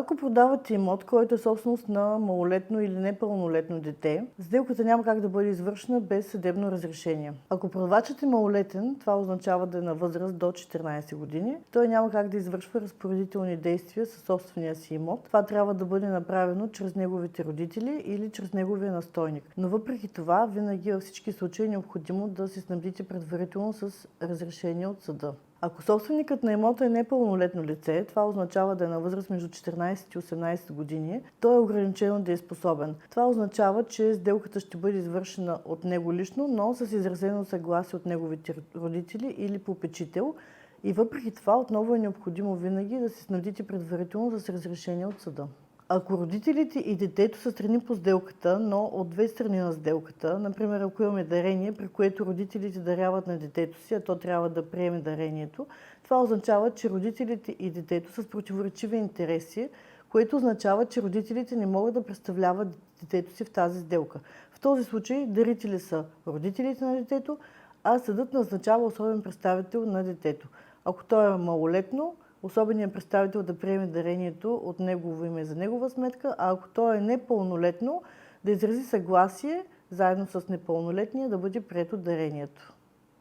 Ако продавате имот, който е собственост на малолетно или непълнолетно дете, сделката няма как да бъде извършена без съдебно разрешение. Ако продавачът е малолетен, това означава да е на възраст до 14 години, той няма как да извършва разпоредителни действия със собствения си имот. Това трябва да бъде направено чрез неговите родители или чрез неговия настойник. Но въпреки това, винаги във всички случаи е необходимо да се снабдите предварително с разрешение от съда. Ако собственикът на имота е непълнолетно лице, това означава да е на възраст между 14 и 18 години, той е ограничено дееспособен. Това означава, че сделката ще бъде извършена от него лично, но с изразено съгласие от неговите родители или попечител. И въпреки това, отново е необходимо винаги да се снабдите предварително с разрешение от съда. Ако родителите и детето са страни по сделката, но от две страни на сделката, например ако имаме дарение, при което родителите даряват на детето си, а то трябва да приеме дарението, това означава, че родителите и детето са с противоречиви интереси, което означава, че родителите не могат да представляват детето си в тази сделка. В този случай дарители са родителите на детето, а съдът назначава особен представител на детето. Ако то е малолетно, особеният представител да приеме дарението от негово име за негова сметка, а ако то е непълнолетно, да изрази съгласие заедно с непълнолетния да бъде прието дарението.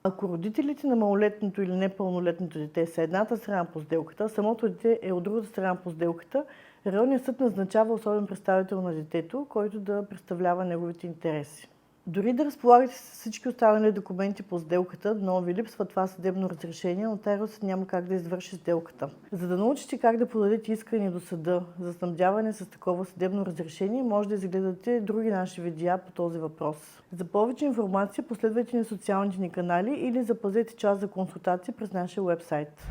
Ако родителите на малолетното или непълнолетното дете са едната страна по сделката, самото дете е от другата страна по сделката, районният съд назначава особен представител на детето, който да представлява неговите интереси. Дори да разполагате с всички останали документи по сделката, но ви липсва това съдебно разрешение, нотариусът няма как да извърши сделката. За да научите как да подадете искане до съда за снабдяване с такова съдебно разрешение, може да изгледате други наши видеа по този въпрос. За повече информация последвайте ни социалните ни канали или запазете час за консултация през нашия уебсайт.